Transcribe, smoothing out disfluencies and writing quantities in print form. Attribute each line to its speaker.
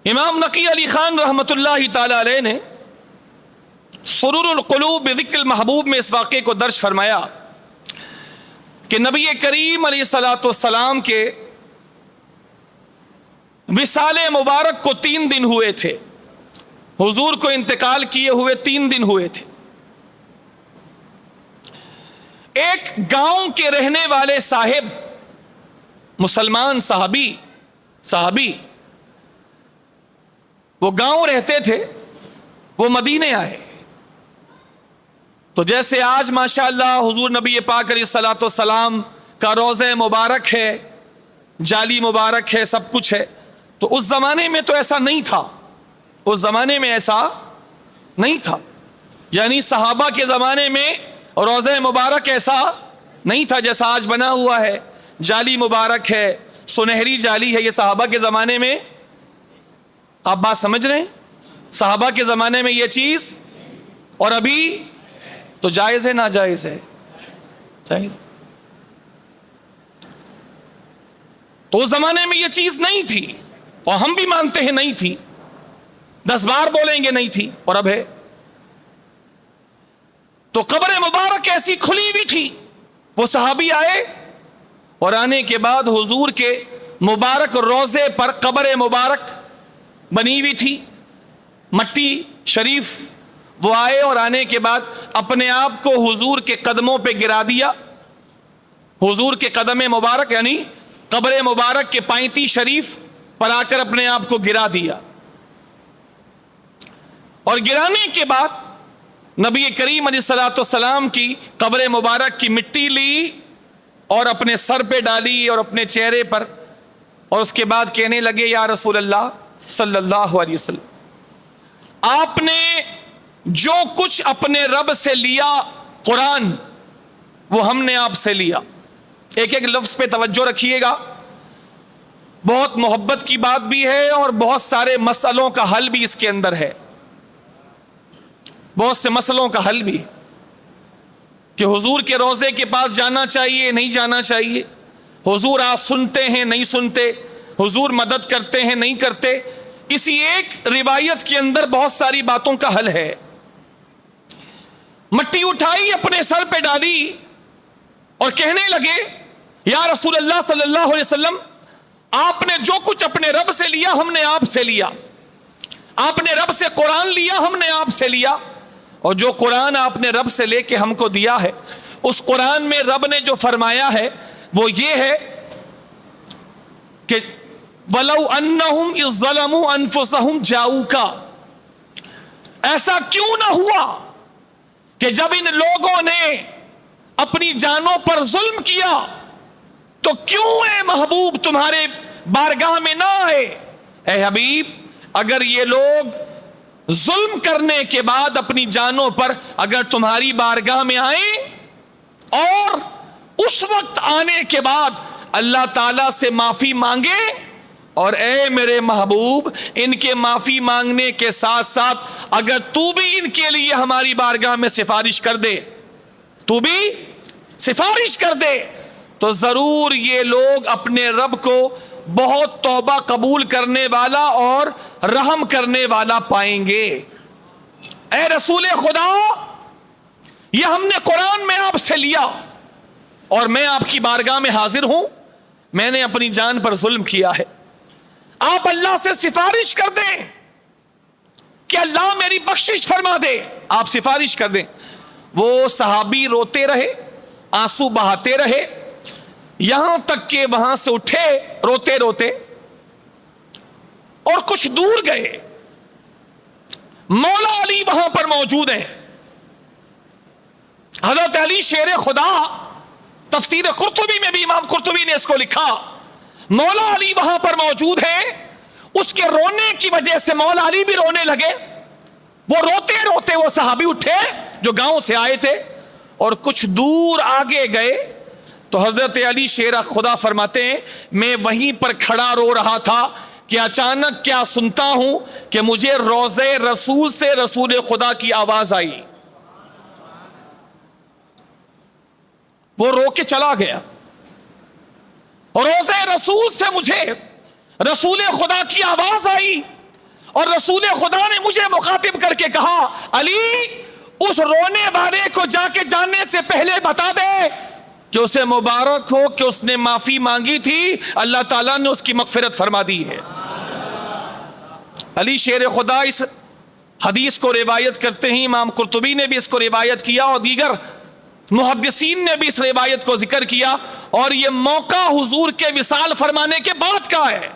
Speaker 1: امام نقی علی خان رحمۃ اللہ تعالی علیہ نے سرور القلوب بذکر المحبوب میں اس واقعے کو درج فرمایا کہ نبی کریم علیہ الصلوۃ والسلام کے وصال مبارک کو 3 دن ہوئے تھے، حضور کو انتقال کیے ہوئے 3 دن ہوئے تھے۔ ایک گاؤں کے رہنے والے صاحب، مسلمان صحابی وہ گاؤں رہتے تھے، وہ مدینے آئے تو جیسے آج ماشاءاللہ حضور نبی پاک علیہ الصلوۃ والسلام کا روضہ مبارک ہے، جالی مبارک ہے، سب کچھ ہے، تو اس زمانے میں تو ایسا نہیں تھا، اس زمانے میں ایسا نہیں تھا، یعنی صحابہ کے زمانے میں روضہ مبارک ایسا نہیں تھا جیسا آج بنا ہوا ہے، جالی مبارک ہے، سنہری جالی ہے، یہ صحابہ کے زمانے میں، آپ بات سمجھ رہے ہیں؟ صحابہ کے زمانے میں یہ چیز، اور ابھی تو جائز ہے ناجائز ہے؟ جائز۔ تو اس زمانے میں یہ چیز نہیں تھی، اور ہم بھی مانتے ہیں نہیں تھی، 10 بار بولیں گے نہیں تھی، اور اب ہے۔ تو قبر مبارک ایسی کھلی ہوئی تھی، وہ صحابی آئے اور آنے کے بعد حضور کے مبارک روضے پر قبر مبارک بنی ہوئی تھی، مٹی شریف، وہ آئے اور آنے کے بعد اپنے آپ کو حضور کے قدموں پہ گرا دیا، حضور کے قدم مبارک یعنی قبر مبارک کے پائنتی شریف پر آ کر اپنے آپ کو گرا دیا، اور گرانے کے بعد نبی کریم علیہ الصلوۃ والسلام کی قبر مبارک کی مٹی لی اور اپنے سر پہ ڈالی اور اپنے چہرے پر، اور اس کے بعد کہنے لگے یا رسول اللہ صلی اللہ علیہ وسلم، آپ نے جو کچھ اپنے رب سے لیا قرآن، وہ ہم نے آپ سے لیا۔ ایک ایک لفظ پہ توجہ رکھیے گا، بہت محبت کی بات بھی ہے اور بہت سارے مسئلوں کا حل بھی اس کے اندر ہے، بہت سے مسئلوں کا حل بھی، کہ حضور کے روضے کے پاس جانا چاہیے نہیں جانا چاہیے، حضور آپ سنتے ہیں نہیں سنتے، حضور مدد کرتے ہیں نہیں کرتے، اسی ایک روایت کے اندر بہت ساری باتوں کا حل ہے۔ مٹی اٹھائی، اپنے سر پہ ڈالی اور کہنے لگے یا رسول اللہ صلی اللہ علیہ وسلم، آپ نے جو کچھ اپنے رب سے لیا ہم نے آپ سے لیا، آپ نے رب سے قرآن لیا ہم نے آپ سے لیا، اور جو قرآن آپ نے رب سے لے کے ہم کو دیا ہے، اس قرآن میں رب نے جو فرمایا ہے وہ یہ ہے کہ وَلَوْ أَنَّهُمْ إِذْ ظَلَمُوا أَنفُسَهُمْ جَاءُوكَ، ایسا کیوں نہ ہوا کہ جب ان لوگوں نے اپنی جانوں پر ظلم کیا تو کیوں اے محبوب تمہارے بارگاہ میں نہ آئے؟ اے حبیب، اگر یہ لوگ ظلم کرنے کے بعد اپنی جانوں پر اگر تمہاری بارگاہ میں آئیں اور اس وقت آنے کے بعد اللہ تعالیٰ سے معافی مانگے، اور اے میرے محبوب ان کے معافی مانگنے کے ساتھ ساتھ اگر تو بھی ان کے لیے ہماری بارگاہ میں سفارش کر دے، تو بھی سفارش کر دے، تو ضرور یہ لوگ اپنے رب کو بہت توبہ قبول کرنے والا اور رحم کرنے والا پائیں گے۔ اے رسول خدا، یہ ہم نے قرآن میں آپ سے لیا اور میں آپ کی بارگاہ میں حاضر ہوں، میں نے اپنی جان پر ظلم کیا ہے، آپ اللہ سے سفارش کر دیں کہ اللہ میری بخشش فرما دے، آپ سفارش کر دیں۔ وہ صحابی روتے رہے، آنسو بہاتے رہے، یہاں تک کہ وہاں سے اٹھے روتے روتے اور کچھ دور گئے، مولا علی وہاں پر موجود ہیں، حضرت علی شیر خدا، تفسیر قرطبی میں بھی امام قرطبی نے اس کو لکھا، مولا علی وہاں پر موجود ہیں، اس کے رونے کی وجہ سے مولا علی بھی رونے لگے، وہ روتے روتے وہ صحابی اٹھے جو گاؤں سے آئے تھے اور کچھ دور آگے گئے تو حضرت علی شیر خدا فرماتے ہیں میں وہیں پر کھڑا رو رہا تھا کہ اچانک کیا سنتا ہوں کہ مجھے روضے رسول سے رسول خدا کی آواز آئی، وہ رو کے چلا گیا، روضے رسول سے مجھے رسول خدا کی آواز آئی اور رسول خدا نے مجھے مخاطب کر کے کہا علی اس رونے والے کو جا کے جاننے سے پہلے بتا دے کہ اسے مبارک ہو کہ اس نے معافی مانگی تھی، اللہ تعالیٰ نے اس کی مغفرت فرما دی ہے۔ علی شیر خدا اس حدیث کو روایت کرتے ہیں، امام قرطبی نے بھی اس کو روایت کیا اور دیگر محدثین نے بھی اس روایت کو ذکر کیا، اور یہ موقع حضور کے وصال فرمانے کے بعد کا ہے۔